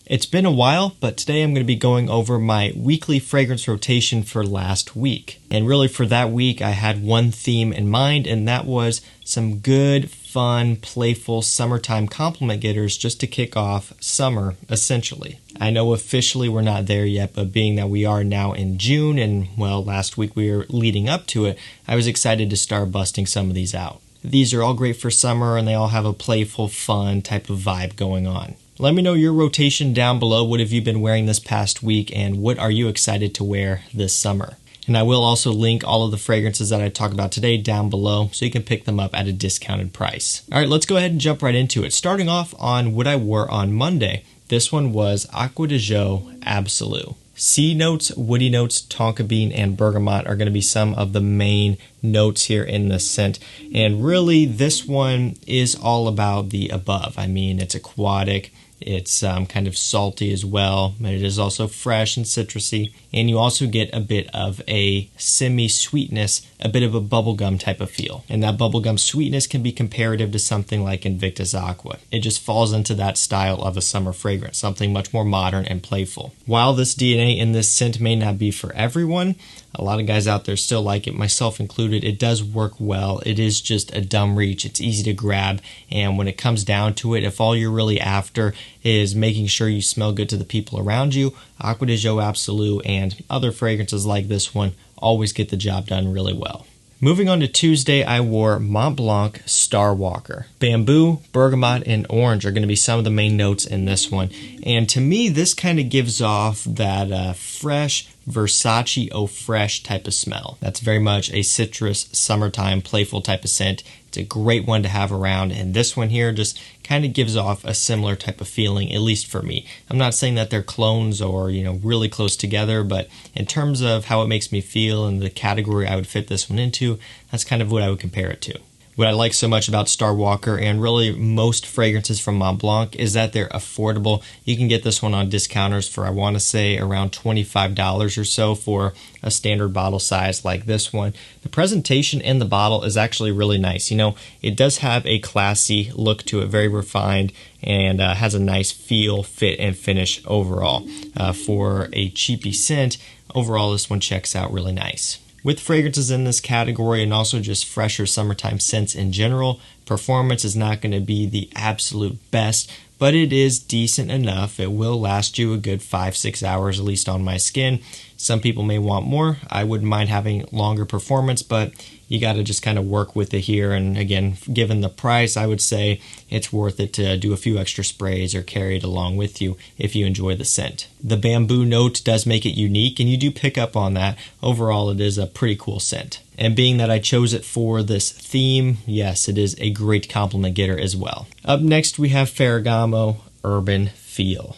It's been a while, but today I'm going to be going over my weekly fragrance rotation for last week. And really for that week, I had one theme in mind, and that was some good, fun, playful summertime compliment getters just to kick off summer, essentially. I know officially we're not there yet, but being that we are now in June, and well, last week we were leading up to it, I was excited to start busting some of these out. These are all great for summer, and they all have a playful, fun type of vibe going on. Let me know your rotation down below. What have you been wearing this past week, and what are you excited to wear this summer? And I will also link all of the fragrances that I talk about today down below so you can pick them up at a discounted price. All right, let's go ahead and jump right into it. Starting off on what I wore on Monday. This one was Acqua di Gio Absolu. Sea notes, woody notes, tonka bean, and bergamot are going to be some of the main notes here in the scent. And really, this one is all about the above. I mean, it's aquatic. It's kind of salty as well, but it is also fresh and citrusy. And you also get a bit of a semi-sweetness, a bit of a bubblegum type of feel. And that bubblegum sweetness can be comparative to something like Invictus Aqua. It just falls into that style of a summer fragrance, something much more modern and playful. While this DNA in this scent may not be for everyone, a lot of guys out there still like it, myself included. It does work well. It is just a dumb reach. It's easy to grab. And when it comes down to it, if all you're really after is making sure you smell good to the people around you, Acqua di Gio Absolu and other fragrances like this one always get the job done really well. Moving on to Tuesday, I wore Mont Blanc Star Walker. Bamboo, bergamot, and orange are going to be some of the main notes in this one. And to me, this kind of gives off that fresh, Versace Eau Fresh type of smell. That's very much a citrus, summertime, playful type of scent. It's a great one to have around, and this one here just kind of gives off a similar type of feeling, at least for me. I'm not saying that they're clones or, really close together, but in terms of how it makes me feel and the category I would fit this one into, that's kind of what I would compare it to. What I like so much about Star Walker and really most fragrances from Mont Blanc is that they're affordable. You can get this one on discounters for, I want to say, around $25 or so for a standard bottle size like this one. The presentation in the bottle is actually really nice. It does have a classy look to it, very refined, and has a nice feel, fit, and finish overall. For a cheapy scent, overall this one checks out really nice. With fragrances in this category and also just fresher summertime scents in general, performance is not going to be the absolute best, but it is decent enough. It will last you a good 5-6 hours, at least on my skin. Some people may want more. I wouldn't mind having longer performance, but you got to just kind of work with it here. And again, given the price, I would say it's worth it to do a few extra sprays or carry it along with you if you enjoy the scent. The bamboo note does make it unique, and you do pick up on that. Overall, it is a pretty cool scent. And being that I chose it for this theme, yes, it is a great compliment getter as well. Up next, we have Ferragamo Urban Feel.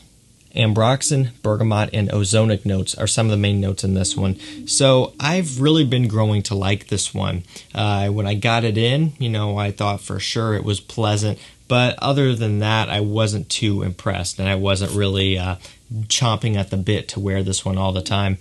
Ambroxan, bergamot, and ozonic notes are some of the main notes in this one. So I've really been growing to like this one. When I got it in, I thought for sure it was pleasant. But other than that, I wasn't too impressed, and I wasn't really chomping at the bit to wear this one all the time.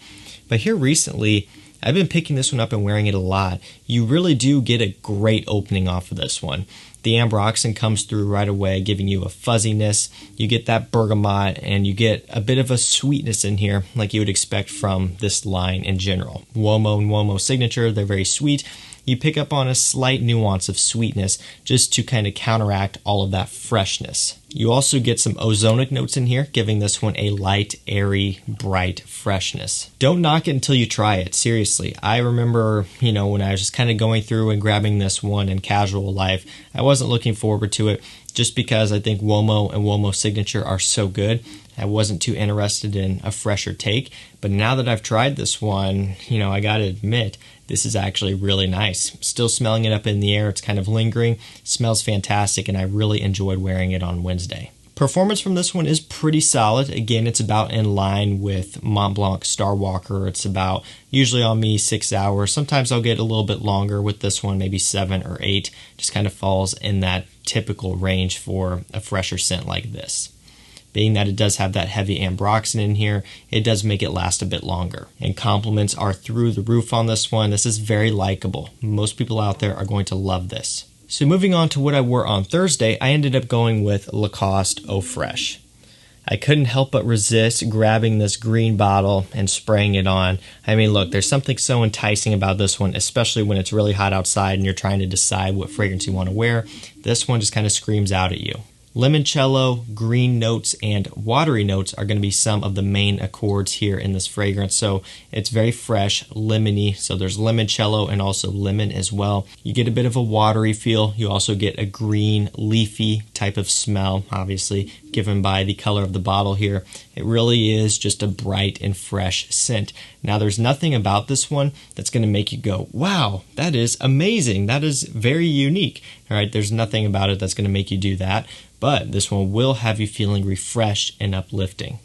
But here recently, I've been picking this one up and wearing it a lot. You really do get a great opening off of this one. The ambroxan comes through right away, giving you a fuzziness. You get that bergamot, and you get a bit of a sweetness in here, like you would expect from this line in general. Uomo and Uomo Signature, they're very sweet. You pick up on a slight nuance of sweetness just to kind of counteract all of that freshness. You also get some ozonic notes in here, giving this one a light, airy, bright freshness. Don't knock it until you try it, seriously. I remember, when I was just kind of going through and grabbing this one in casual life, I wasn't looking forward to it just because I think Uomo and Uomo Signature are so good. I wasn't too interested in a fresher take, but now that I've tried this one, I gotta admit, this is actually really nice. Still smelling it up in the air, it's kind of lingering, smells fantastic, and I really enjoyed wearing it on Wednesday. Performance from this one is pretty solid. Again, it's about in line with Mont Blanc Star Walker. It's about, usually on me, 6 hours. Sometimes I'll get a little bit longer with this one, maybe 7 or 8. Just kind of falls in that typical range for a fresher scent like this. Being that it does have that heavy ambroxan in here, it does make it last a bit longer. And compliments are through the roof on this one. This is very likable. Most people out there are going to love this. So moving on to what I wore on Thursday, I ended up going with Lacoste Eau Fresh. I couldn't help but resist grabbing this green bottle and spraying it on. I mean, look, there's something so enticing about this one, especially when it's really hot outside and you're trying to decide what fragrance you want to wear. This one just kind of screams out at you. Limoncello, green notes, and watery notes are going to be some of the main accords here in this fragrance. So it's very fresh, lemony. So there's limoncello and also lemon as well. You get a bit of a watery feel. You also get a green, leafy type of smell, obviously, given by the color of the bottle here. It really is just a bright and fresh scent. Now, there's nothing about this one that's going to make you go, wow, that is amazing. That is very unique. All right, there's nothing about it that's going to make you do that. But this one will have you feeling refreshed and uplifting.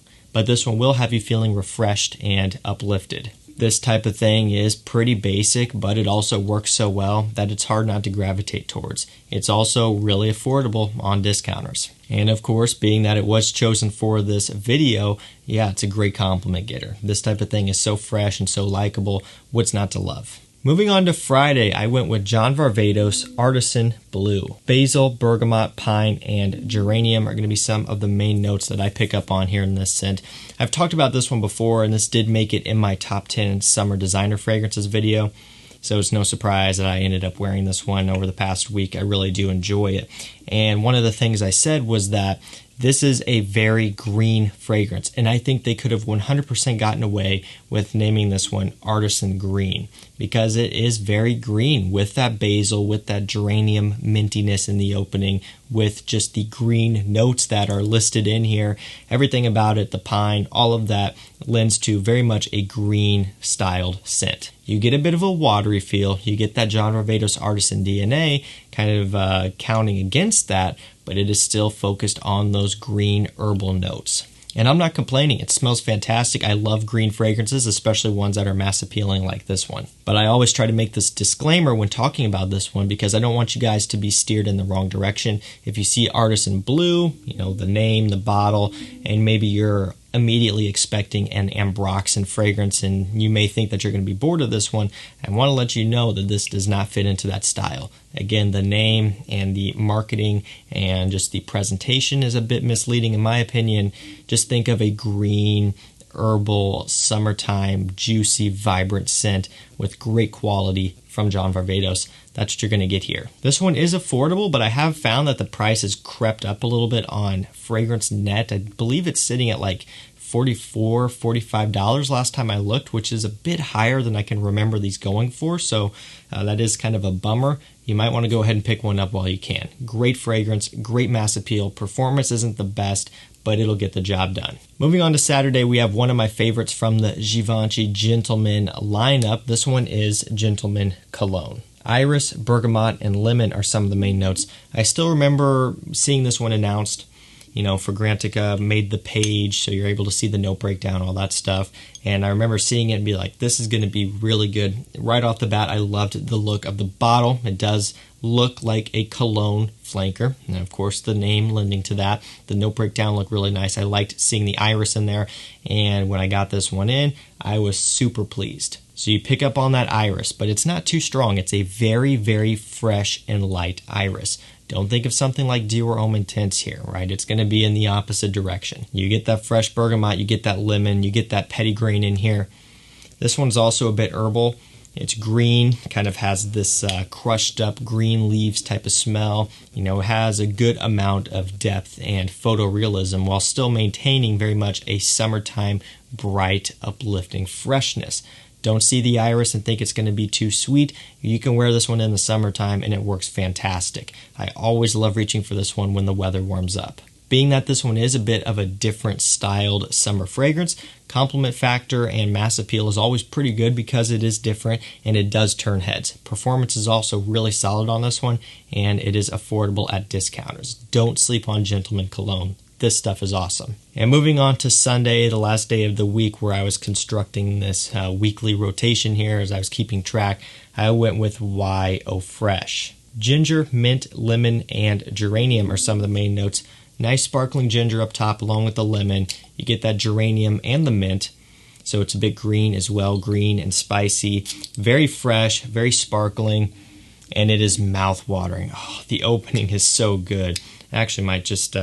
This type of thing is pretty basic, but it also works so well that it's hard not to gravitate towards. It's also really affordable on discounters. And of course, being that it was chosen for this video, yeah, it's a great compliment getter. This type of thing is so fresh and so likable. What's not to love? Moving on to Friday, I went with John Varvatos Artisan Blue. Basil, bergamot, pine, and geranium are going to be some of the main notes that I pick up on here in this scent. I've talked about this one before, and this did make it in my top 10 summer designer fragrances video. So it's no surprise that I ended up wearing this one over the past week. I really do enjoy it. And one of the things I said was that this is a very green fragrance, and I think they could have 100% gotten away with naming this one Artisan Green, because it is very green with that basil, with that geranium mintiness in the opening, with just the green notes that are listed in here. Everything about it, the pine, all of that lends to very much a green styled scent. You get a bit of a watery feel. You get that John Varvatos Artisan DNA kind of counting against that, but it is still focused on those green herbal notes. And I'm not complaining. It smells fantastic. I love green fragrances, especially ones that are mass appealing like this one. But I always try to make this disclaimer when talking about this one because I don't want you guys to be steered in the wrong direction. If you see Artisan Blue, you know, the name, the bottle, and maybe you're immediately expecting an ambroxan fragrance and you may think that you're going to be bored of this one, I want to let you know that this does not fit into that style. Again, the name and the marketing and just the presentation is a bit misleading in my opinion. Just think of a green, herbal, summertime, juicy, vibrant scent with great quality from John Varvatos. That's what you're going to get here. This one is affordable, but I have found that the price has crept up a little bit on Fragrance Net. I believe it's sitting at like $44, $45 last time I looked, which is a bit higher than I can remember these going for. So that is kind of a bummer. You might want to go ahead and pick one up while you can. Great fragrance, great mass appeal. Performance isn't the best, but it'll get the job done. Moving on to Saturday, we have one of my favorites from the Givenchy Gentleman lineup. This one is Gentleman Cologne. Iris, bergamot, and lemon are some of the main notes. I still remember seeing this one announced. You know, Fragrantica made the page, so you're able to see the note breakdown, all that stuff. And I remember seeing it and be like, this is going to be really good. Right off the bat, I loved the look of the bottle. It does look like a cologne flanker. And of course, the name lending to that. The note breakdown looked really nice. I liked seeing the iris in there. And when I got this one in, I was super pleased. So you pick up on that iris, but it's not too strong. It's a very, very fresh and light iris. Don't think of something like Dior Homme Intense here, right? It's going to be in the opposite direction. You get that fresh bergamot, you get that lemon, you get that petitgrain in here. This one's also a bit herbal. It's green, kind of has this crushed up green leaves type of smell. You know, it has a good amount of depth and photorealism while still maintaining very much a summertime, bright, uplifting freshness. Don't see the iris and think it's going to be too sweet. You can wear this one in the summertime and it works fantastic. I always love reaching for this one when the weather warms up. Being that this one is a bit of a different styled summer fragrance, compliment factor and mass appeal is always pretty good because it is different and it does turn heads. Performance is also really solid on this one and it is affordable at discounters. Don't sleep on Gentleman Cologne. This stuff is awesome. And moving on to Sunday, the last day of the week where I was constructing this weekly rotation here as I was keeping track, I went with Y O Fresh. Ginger, mint, lemon, and geranium are some of the main notes. Nice sparkling ginger up top along with the lemon. You get that geranium and the mint. So it's a bit green as well, green and spicy. Very fresh, very sparkling, and it is mouth-watering. Oh, the opening is so good. I actually might just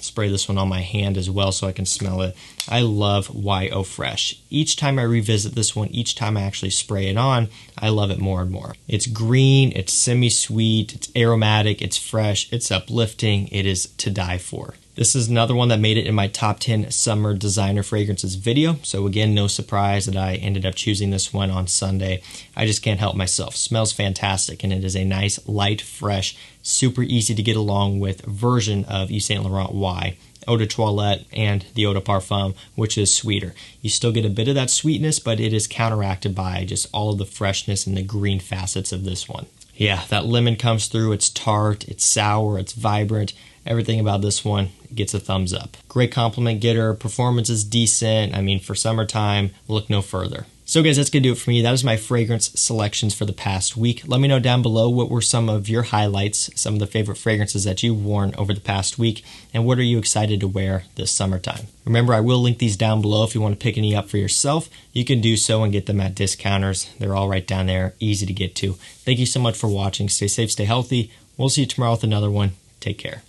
spray this one on my hand as well so I can smell it. I love YO Fresh. Each time I revisit this one, each time I actually spray it on, I love it more and more. It's green, it's semi-sweet, it's aromatic, it's fresh, it's uplifting, it is to die for. This is another one that made it in my top 10 summer designer fragrances video. So again, no surprise that I ended up choosing this one on Sunday. I just can't help myself. Smells fantastic, and it is a nice, light, fresh, super easy to get along with version of Yves Saint Laurent Y, Eau de Toilette, and the Eau de Parfum, which is sweeter. You still get a bit of that sweetness, but it is counteracted by just all of the freshness and the green facets of this one. Yeah, that lemon comes through. It's tart, it's sour, it's vibrant. Everything about this one gets a thumbs up. Great compliment getter. Performance is decent. I mean, for summertime, look no further. So guys, that's going to do it for me. That is my fragrance selections for the past week. Let me know down below what were some of your highlights, some of the favorite fragrances that you've worn over the past week, and what are you excited to wear this summertime. Remember, I will link these down below if you want to pick any up for yourself. You can do so and get them at discounters. They're all right down there, easy to get to. Thank you so much for watching. Stay safe, stay healthy. We'll see you tomorrow with another one. Take care.